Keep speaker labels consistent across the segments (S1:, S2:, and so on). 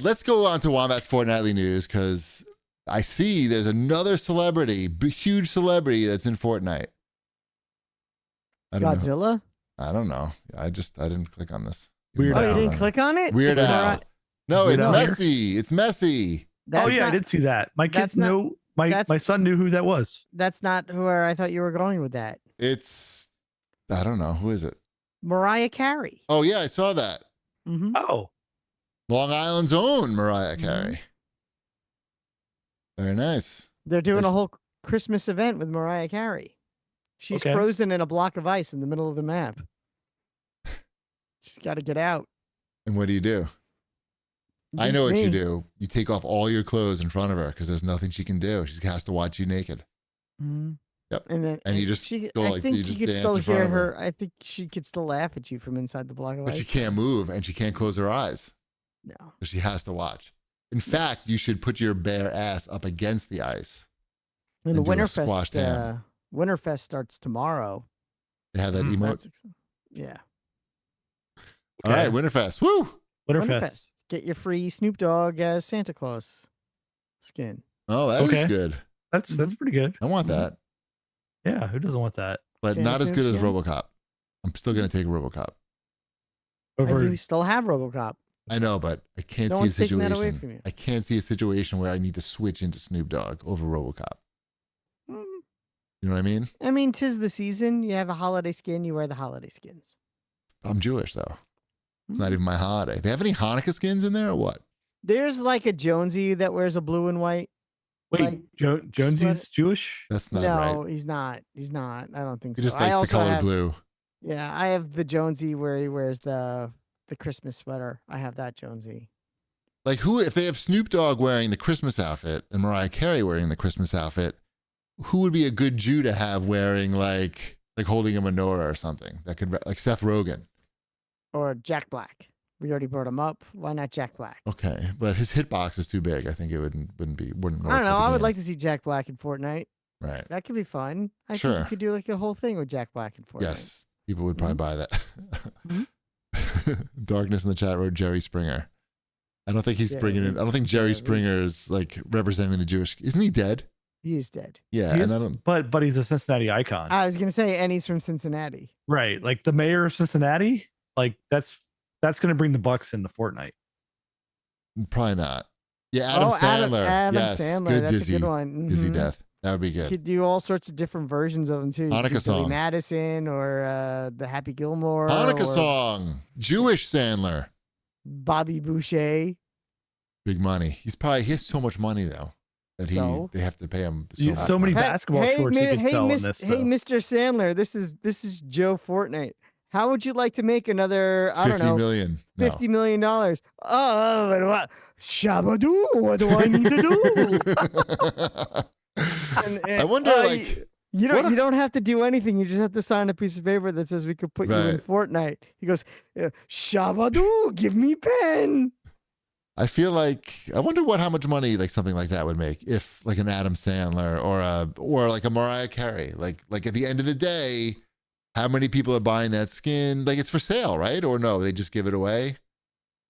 S1: let's go on to Wombat's Fortnightly News because I see there's another celebrity, huge celebrity that's in Fortnite. I don't know.
S2: Godzilla?
S1: I don't know. I didn't click on this.
S3: Weird
S2: Oh,
S3: Al.
S2: you didn't click on it?
S1: Weird
S2: It's
S1: Al.
S2: Mariah-
S1: No,
S3: Weird
S1: it's
S3: Al here?
S1: messy. It's messy.
S2: That's
S3: I
S2: not,
S3: did see that. My
S2: that's
S3: kids
S2: not-
S3: knew. My
S2: that's-
S3: son knew who that was.
S2: That's not where I thought you were going with that.
S1: It's, I don't know. Who is it?
S2: Mariah Carey.
S1: Oh, yeah, I saw that.
S2: Mm-hmm.
S3: Oh,
S1: Long Island's own Mariah
S2: Mhm.
S1: Carey. Very nice.
S2: They're doing a whole Christmas event with Mariah Carey. She's
S3: Okay.
S2: frozen in a block of ice in the middle of the map. She's got to get out.
S1: And what do you do? I know what
S2: Beats
S1: you
S2: me.
S1: do. You take off all your clothes in front of her because there's nothing she can do. She has to watch you naked.
S2: Mhm.
S1: Yep.
S2: And then
S1: And you just
S2: she,
S1: go
S2: I
S1: like-
S2: think
S1: you
S2: you
S1: just
S2: could
S1: dance
S2: still
S1: in front
S2: hear
S1: of her.
S2: her. I think she could still laugh at you from inside the block of
S1: But
S2: ice.
S1: she can't move and she can't close her eyes.
S2: No.
S1: So she has to watch. In fact, you should put your bare ass up against the ice.
S2: And the
S1: and do a squashed ham.
S2: Winterfest starts tomorrow.
S1: They have that emote.
S2: That's yeah.
S1: All right, Winterfest. Woo!
S3: Winterfest.
S2: Get your free Snoop Dogg Santa Claus skin.
S1: Oh, that is
S3: Okay.
S1: good.
S3: That's pretty good.
S1: I want that.
S3: Yeah, who doesn't want that?
S1: But
S2: Santa
S1: not as
S2: Snoop's
S1: good as
S2: skin?
S1: RoboCop. I'm still going to take RoboCop.
S3: Over
S2: And you still have RoboCop.
S1: I know, but I can't
S2: No
S1: see a
S2: one's taking that away
S1: situation.
S2: from you.
S1: I can't see a situation where I need to switch into Snoop Dogg over RoboCop.
S2: Mm,
S1: You know what I mean?
S2: I mean, 'tis the season. You have a holiday skin. You wear the holiday skins.
S1: I'm Jewish though. It's
S2: Mm.
S1: not even my holiday. They have any Hanukkah skins in there or what?
S2: There's like a Jonesy that wears a blue and white.
S3: wait,
S2: like,
S3: Jonesy's
S2: sweater-
S3: Jewish?
S1: That's not
S2: No,
S1: right.
S2: he's not. He's not. I don't think
S1: He
S2: so.
S1: just
S2: I
S1: likes the
S2: also
S1: color
S2: have,
S1: blue.
S2: Yeah, I have the Jonesy where he wears the Christmas sweater. I have that Jonesy.
S1: Like who? If they have Snoop Dogg wearing the Christmas outfit and Mariah Carey wearing the Christmas outfit, who would be a good Jew to have wearing like holding a menorah or something that could like Seth Rogen?
S2: Or Jack Black. We already brought him up. Why not Jack Black?
S1: Okay, but his hitbox is too big. I think it wouldn't work.
S2: I don't
S1: for
S2: know.
S1: the
S2: I would
S1: game.
S2: like to see Jack Black in Fortnite.
S1: Right.
S2: That could be fun. I think
S1: Sure.
S2: you could do like a whole thing with Jack Black in Fortnite.
S1: Yes, people would probably buy that.
S2: Mhm.
S1: Darkness in the chat wrote Jerry Springer. I don't think he's
S2: Yeah,
S1: bringing in. I don't think Jerry
S2: yeah,
S1: Springer is like representing the Jewish. Isn't he dead?
S2: He is dead.
S1: Yeah,
S3: He
S1: and
S3: is?
S1: I don't.
S3: But he's a Cincinnati icon.
S2: I was gonna say, and he's from Cincinnati.
S3: Right. Like the mayor of Cincinnati, like that's going to bring the Bucks into Fortnite.
S1: Probably not. Yeah, Adam Sandler.
S2: Adam
S1: Yes,
S2: Sandler.
S1: good
S2: That's
S1: dizzy,
S2: a good one.
S1: dizzy
S2: Mhm.
S1: death. That would be
S2: You
S1: good.
S2: could do all sorts of different versions of them too. You could
S1: Hanukkah
S2: do Billy
S1: song.
S2: Madison or the Happy Gilmore.
S1: Hanukkah
S2: or
S1: song. Jewish Sandler.
S2: Bobby Boucher.
S1: Big money. He has so much money though that
S2: So?
S1: they have to pay him so,
S3: You-
S1: much
S3: so many
S1: money.
S3: basketball shorts you could sell in this,
S2: hey,
S3: though.
S2: Mr. Sandler. This is Joe Fortnite. How would you like to make another? I don't
S1: 50
S2: know.
S1: million. No.
S2: $50 million. Oh, what? Shabadoo. What do I need to do?
S1: I wonder, like,
S2: you
S1: what
S2: don't. You don't have to do anything. You just have to sign a piece of paper that says we could put you in
S1: Right.
S2: Fortnite. He goes, Shabadoo, give me pen.
S1: I feel like I wonder how much money like something like that would make if like an Adam Sandler or like a Mariah Carey. Like at the end of the day, how many people are buying that skin? Like it's for sale, right? Or no, they just give it away.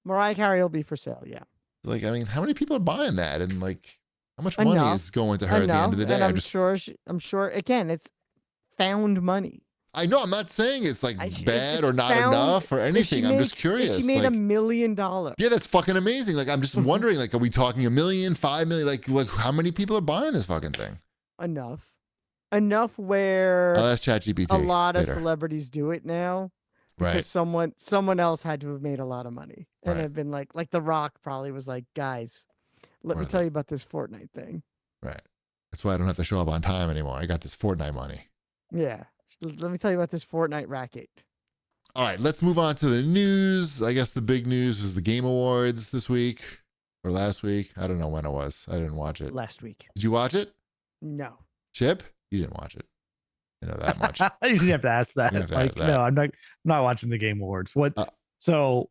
S2: Mariah Carey will be for sale. Yeah.
S1: Like I mean, how many people are buying that? And like how much money
S2: Enough.
S1: is going to her at the end of the day?
S2: And I'm
S1: just-
S2: sure. I'm sure. Again, it's found money.
S1: I know I'm not saying it's like bad
S2: it's
S1: or not
S2: found-
S1: enough or anything. I'm just curious.
S2: If she made
S1: like,
S2: $1 million.
S1: yeah, that's fucking amazing. Like I'm just
S2: Mhm.
S1: wondering, like, are we talking 1 million, 5 million? Like how many people are buying this fucking thing?
S2: Enough where
S1: Oh, that's ChatGPT.
S2: a lot of
S1: later.
S2: celebrities do it now because
S1: Right.
S2: someone else had to have made a lot of money and
S1: Right.
S2: have been like The Rock probably was like, guys, let me
S1: Worth
S2: tell
S1: it.
S2: you about this Fortnite thing.
S1: Right. That's why I don't have to show up on time anymore. I got this Fortnite money.
S2: Yeah, let me tell you about this Fortnite racket.
S1: All right, let's move on to the news. I guess the big news was the Game Awards this week or last week. I don't know when it was. I didn't watch it.
S2: Last week.
S1: Did you watch it?
S2: No.
S1: Chip? You didn't watch it. I know that much.
S3: You didn't have to ask that.
S1: You didn't have to
S3: Like,
S1: ask that.
S3: no, I'm not watching the Game Awards. What?
S1: Uh,
S3: so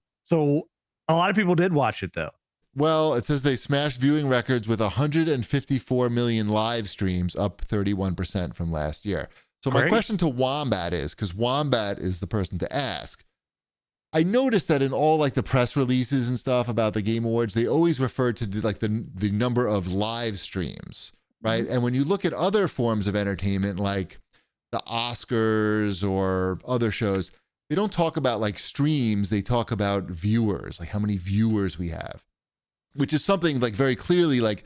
S3: a lot of people did watch it though.
S1: Well, it says they smashed viewing records with 154 million live streams, up 31% from last year. So my
S3: Great.
S1: question to Wombat is, because Wombat is the person to ask, I noticed that in all like the press releases and stuff about the Game Awards, they always refer to the number of live streams, right? And when you look at other forms of entertainment like the Oscars or other shows, they don't talk about like streams, they talk about viewers, like how many viewers we have, which is something like very clearly like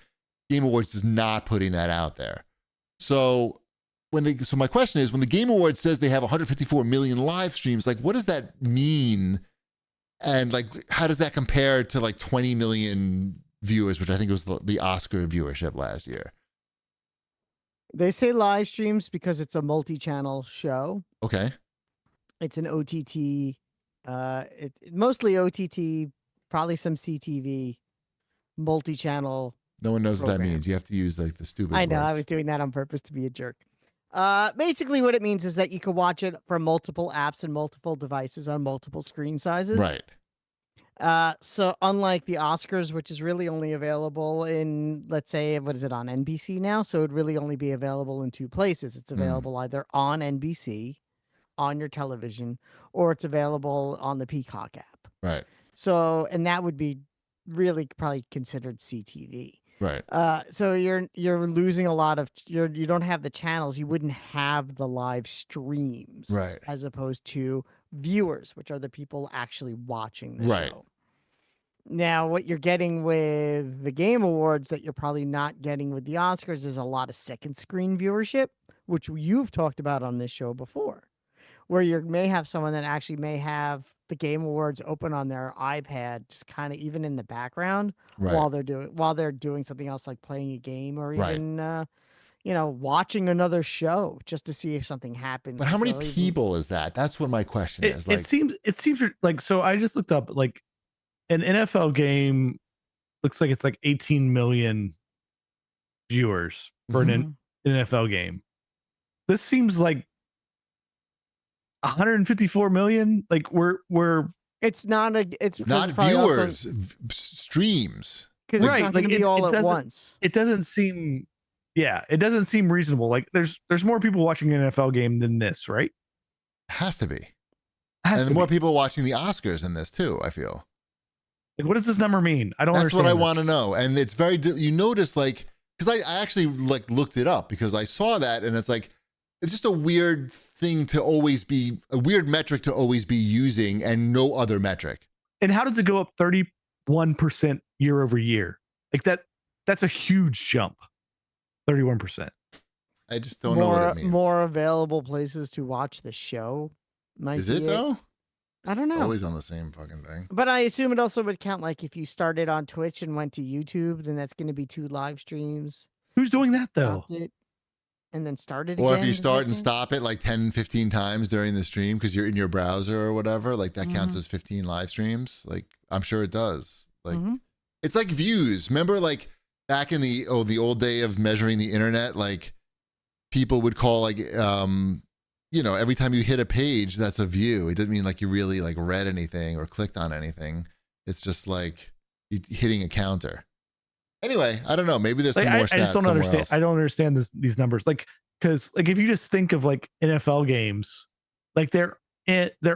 S1: Game Awards is not putting that out there. So so my question is, when the Game Awards says they have 154 million live streams, like what does that mean? And like, how does that compare to like 20 million viewers, which I think was the Oscar viewership last year?
S2: They say live streams because it's a multi-channel show.
S1: Okay.
S2: It's an OTT, mostly OTT, probably some CTV, multi-channel.
S1: No one knows what that
S2: Program.
S1: means. You have to use like the stupid
S2: I know,
S1: words.
S2: I was doing that on purpose to be a jerk. Basically what it means is that you can watch it from multiple apps and multiple devices on multiple screen sizes.
S1: Right.
S2: So unlike the Oscars, which is really only available in, let's say, what is it, on NBC now? So it'd really only be available in two places. It's available either on NBC, on your television, or it's available on the Peacock app.
S1: Right.
S2: So, and that would be really probably considered CTV.
S1: Right.
S2: So you're losing a lot of, you don't have the channels. You wouldn't have the live streams,
S1: Right.
S2: as opposed to viewers, which are the people actually watching the
S1: Right.
S2: show. Now, what you're getting with the Game Awards that you're probably not getting with the Oscars is a lot of second screen viewership, which you've talked about on this show before, where you may have someone that actually may have the Game Awards open on their iPad, just kind of even in the background
S1: Right.
S2: while they're doing something else, like playing a game or
S1: Right.
S2: even watching another show just to see if something happens.
S1: But how many
S2: Or even-
S1: people is that? That's what my question is. Like,
S3: It seems like, so I just looked up, like an NFL game looks like it's like 18 million viewers for an NFL game. This seems like 154 million. Like we're
S2: It's not
S1: not
S2: probably also-
S1: viewers, streams.
S2: because
S3: Right,
S2: it's not going
S3: like,
S2: to be
S3: it
S2: all at
S3: doesn't-
S2: once.
S3: it doesn't seem reasonable. Like there's more people watching an NFL game than this, right?
S1: Has to be.
S3: Has
S1: And
S3: to
S1: more
S3: be.
S1: people watching the Oscars in this too, I feel.
S3: Like, what does this number mean? I don't
S1: That's
S3: understand.
S1: what I
S3: this.
S1: want to know. And it's very, you notice like, because I actually like looked it up because I saw that and it's like, it's just a weird thing to always be, a weird metric to always be using and no other metric.
S3: And how does it go up 31% year over year? Like that's a huge jump. 31%.
S1: I just don't know what it means.
S2: More available places to watch the show. Might
S1: Is
S2: be
S1: it though?
S2: I don't know.
S1: Always on the same fucking thing.
S2: But I assume it also would count, like if you started on Twitch and went to YouTube, then that's going to be 2 live streams.
S3: Who's doing that though?
S2: Stopped it, and then started
S1: Or
S2: again.
S1: if you
S2: does that
S1: start and
S2: count?
S1: stop it like 10, 15 times during the stream because you're in your browser or whatever, like that counts as 15 live streams. Like I'm sure it does. Like it's like views. Remember like back in the old day of measuring the internet, like people would call like every time you hit a page, that's a view. It doesn't mean like you really like read anything or clicked on anything. It's just like hitting a counter. Anyway, I don't know. Maybe there's some
S3: Like,
S1: more
S3: I
S1: stats
S3: just don't
S1: somewhere
S3: understand.
S1: else.
S3: I don't understand these numbers. Like, because like if you just think of like NFL games, like they're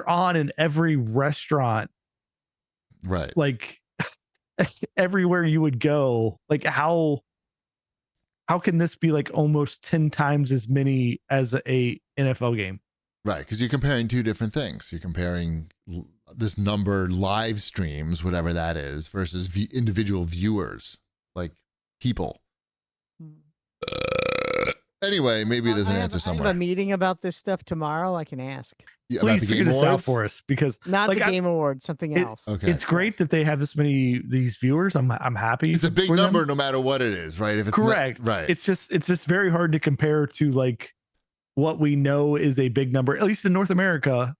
S3: on in every restaurant,
S1: Right.
S3: like everywhere you would go. Like how can this be like almost 10 times as many as a NFL game?
S1: Right, because you're comparing two different things. You're comparing this number live streams, whatever that is, versus individual viewers, like people. Anyway, maybe there's an answer
S2: I
S1: somewhere.
S2: have a meeting about this stuff tomorrow. I can ask.
S1: Yeah, about
S3: Please
S1: the
S3: figure
S1: Game
S3: this out
S1: Awards?
S3: for us, because
S2: Not
S3: like,
S2: the Game Awards, something else.
S1: Okay.
S3: it's great that they have this many these viewers. I'm happy.
S1: It's a big
S3: for them.
S1: number no matter what it is, right? If it's
S3: Correct.
S1: right.
S3: It's just very hard to compare to like what we know is a big number, at least in North America,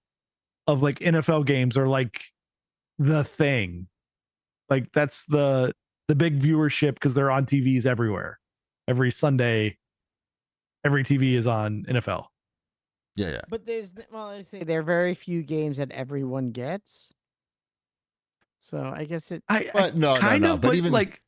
S3: of like NFL games are like the thing. Like that's the big viewership because they're on TVs everywhere. Every Sunday, every TV is on NFL.
S1: Yeah.
S2: But I say there are very few games that everyone gets. So I guess it.
S1: But no.
S3: Kind of,
S1: But
S3: but
S1: even
S3: like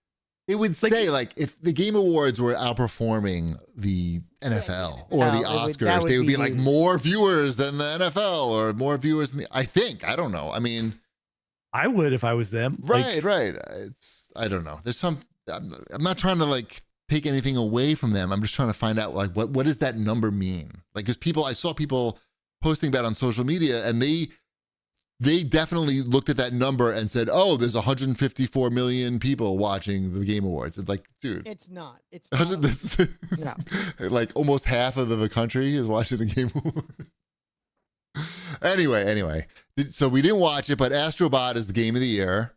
S1: It would say like if the Game Awards were outperforming the NFL or the Oscars, they would be like more viewers than the NFL or more viewers than the. I think, I don't know. I mean,
S3: I would if I was them.
S1: Right. I don't know. There's some. I'm not trying to like take anything away from them. I'm just trying to find out like what does that number mean? Like, because I saw people posting about it on social media, and they definitely looked at that number and said, "Oh, there's 154 million people watching the Game Awards." It's like, dude,
S2: it's not. It's
S1: not.
S2: No.
S1: Like almost half of the country is watching the Game Awards. Anyway, so we didn't watch it, but Astrobot is the game of the year.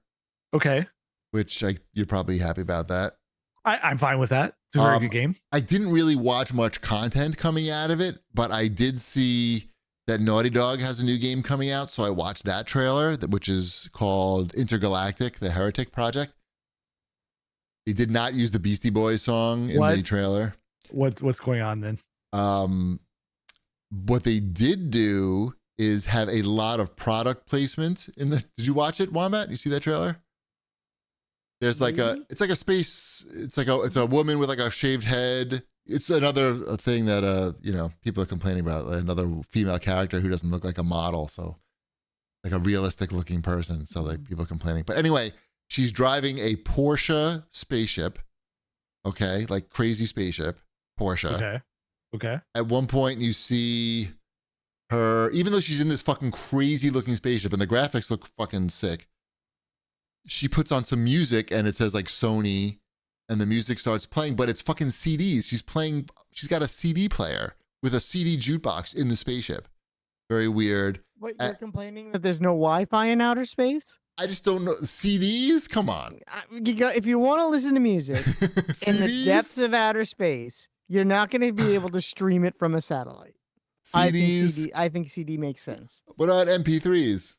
S3: Okay.
S1: Which you're probably happy about that.
S3: I'm fine with that. It's a very good game.
S1: I didn't really watch much content coming out of it, but I did see that Naughty Dog has a new game coming out, so I watched that trailer, which is called Intergalactic, the Heretic Project. They did not use the Beastie Boys song in the trailer.
S3: What's going on then?
S1: What they did do is have a lot of product placement in the. Did you watch it, Wombat? You see that trailer? There's like it's like a space. It's a woman with like a shaved head. It's another thing that people are complaining about, like another female character who doesn't look like a model, so like a realistic looking person. So like people are complaining. But anyway, she's driving a Porsche spaceship. Okay, like crazy spaceship Porsche.
S3: Okay.
S1: At one point, you see her, even though she's in this fucking crazy looking spaceship and the graphics look fucking sick, she puts on some music and it says like Sony and the music starts playing, but it's fucking CDs. She's got a CD player with a CD jukebox in the spaceship. Very weird.
S2: What, you're complaining that there's no Wi-Fi in outer space?
S1: I just don't know. CDs? Come on.
S2: If you want to listen to music in the depths of outer space, you're not going to be able to stream it from a satellite.
S1: CDs?
S2: I think CD makes sense.
S1: What about MP3s?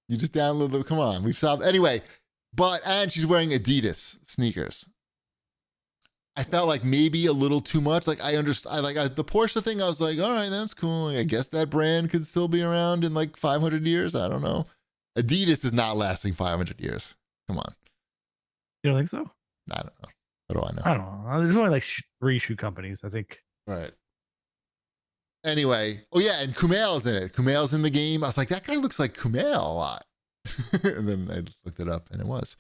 S1: You just download them. Come on. We've solved. Anyway, and she's wearing Adidas sneakers. I felt like maybe a little too much. Like the Porsche thing, I was like, all right, that's cool. I guess that brand could still be around in like 500 years. I don't know. Adidas is not lasting 500 years. Come on.
S3: You don't think so?
S1: I don't know. What do I know?
S3: I don't know. There's only like 3 shoe companies, I think.
S1: Right. Anyway, oh yeah, and Kumail's in it. Kumail's in the game. I was like, that guy looks like Kumail a lot. And then I looked it up and it was.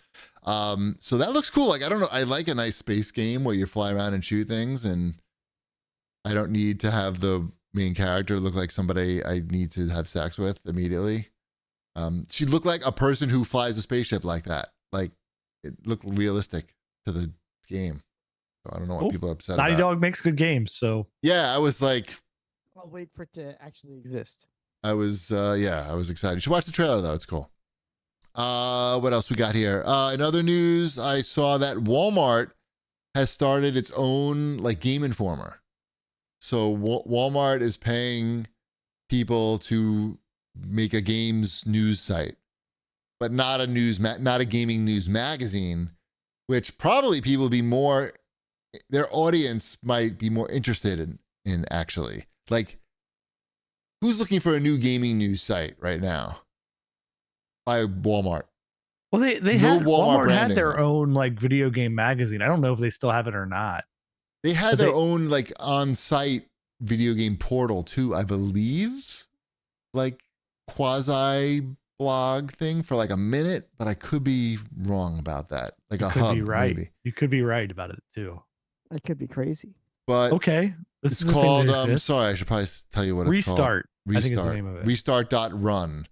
S1: So that looks cool. Like, I don't know. I like a nice space game where you fly around and shoot things, and I don't need to have the main character look like somebody I need to have sex with immediately. She looked like a person who flies a spaceship like that. Like, it looked realistic to the game. So I don't know what people are upset about.
S3: Naughty Dog makes good games, so.
S1: Yeah, I was like.
S2: I'll wait for it to actually exist.
S1: I was excited. You should watch the trailer though. It's cool. What else we got here? In other news, I saw that Walmart has started its own like Game Informer. So Walmart is paying people to make a games news site, but not a gaming news magazine, which probably people would be more, their audience might be more interested in actually. Like, who's looking for a new gaming news site right now? By Walmart.
S3: Well, Walmart had their own like video game magazine. I don't know if they still have it or not.
S1: They had their own like on-site video game portal too, I believe. Like quasi blog thing for like a minute, but I could be wrong about that. Like a hub, maybe.
S3: You could be right about it too.
S2: I could be crazy.
S1: But
S3: okay,
S1: it's called. Sorry, I should probably tell you what it's called.
S3: Restart. I think is the name of it.
S1: Restart.run.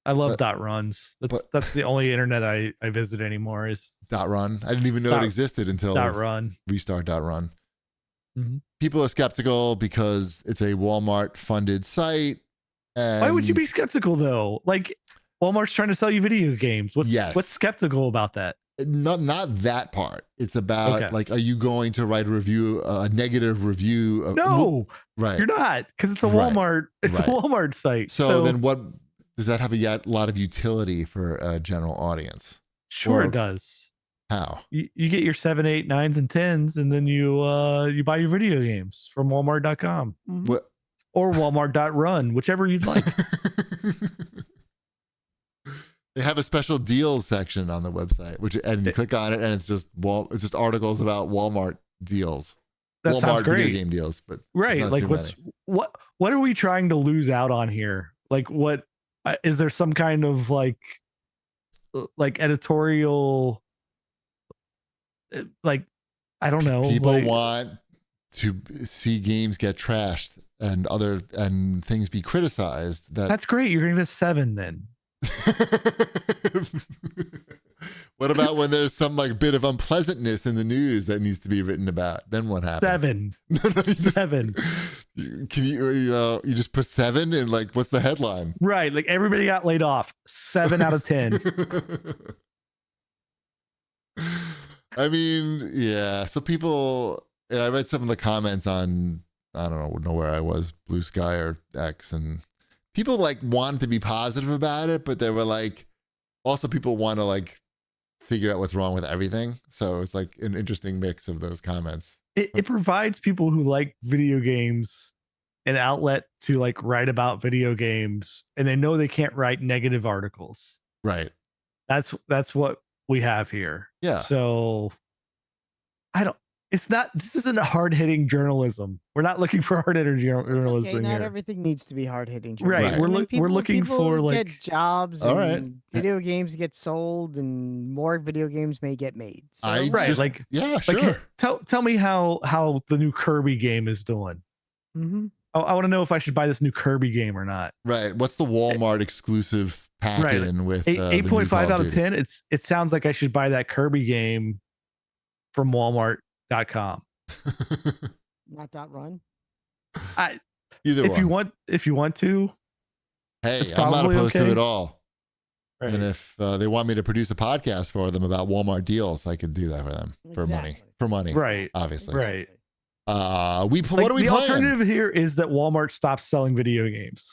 S3: I love .runs. That's the only internet I visit anymore is
S1: .run. I didn't even know it existed until
S3: .run.
S1: Restart.run.
S3: Mm-hmm.
S1: People are skeptical because it's a Walmart funded site. And
S3: why would you be skeptical though? Like, Walmart's trying to sell you video games. What's skeptical about that?
S1: Not that part. It's about like, are you going to write a negative review?
S3: No,
S1: right.
S3: You're not, because it's a Walmart. It's a Walmart site.
S1: So then, what does that have a lot of utility for a general audience?
S3: Sure, it does.
S1: How?
S3: You get your 7, 8, 9s, and 10s, and then you buy your video games from Walmart.com or Walmart.run, whichever you'd like.
S1: They have a special deals section on the website, and you click on it, and it's just articles about Walmart deals.
S3: That sounds
S1: Walmart
S3: great.
S1: video game deals, but
S3: Right.
S1: not
S3: Like
S1: too many.
S3: what are we trying to lose out on here? Like what is there some kind of like editorial like I don't know.
S1: People
S3: like,
S1: want to see games get trashed and things be criticized.
S3: That's great. You're gonna get 7 then.
S1: What about when there's some like bit of unpleasantness in the news that needs to be written about? Then what happens?
S3: 7.
S1: No, you just-
S3: 7.
S1: Can you just put 7 and like what's the headline?
S3: Right. Like everybody got laid off. 7 out of 10.
S1: I mean, yeah. So people, and I read some of the comments on, I don't know where I was, Blue Sky or X, and people like wanted to be positive about it, but they were like, also people want to like figure out what's wrong with everything. So it's like an interesting mix of those comments.
S3: It provides people who like video games an outlet to like write about video games, and they know they can't write negative articles.
S1: Right.
S3: That's what we have here.
S1: Yeah.
S3: So this isn't hard-hitting journalism. We're not looking for hard-hitting journalism
S2: Not
S3: here.
S2: everything needs to be hard-hitting.
S3: Right.
S1: Right.
S3: We're looking for like
S2: get jobs.
S1: All
S2: and
S1: right.
S2: Video games get sold, and more video games may get made. So,
S1: Yeah, sure.
S3: like tell me how the new Kirby game is doing.
S2: Mhm.
S3: I want to know if I should buy this new Kirby game or not.
S1: Right. What's the Walmart exclusive pack-in with
S3: 8.5 out of 10? It sounds like I should buy that Kirby game from Walmart.com.
S2: Not .run.
S1: Either
S3: if
S1: one.
S3: you want to.
S1: Hey,
S3: it's
S1: I'm not
S3: probably
S1: opposed to
S3: okay.
S1: it all.
S3: Right.
S1: And if they want me to produce a podcast for them about Walmart deals, I could do that for them for money.
S2: Exactly.
S1: For money,
S3: Right.
S1: obviously.
S3: Right.
S1: What are we
S3: The
S1: playing?
S3: alternative here is that Walmart stops selling video games.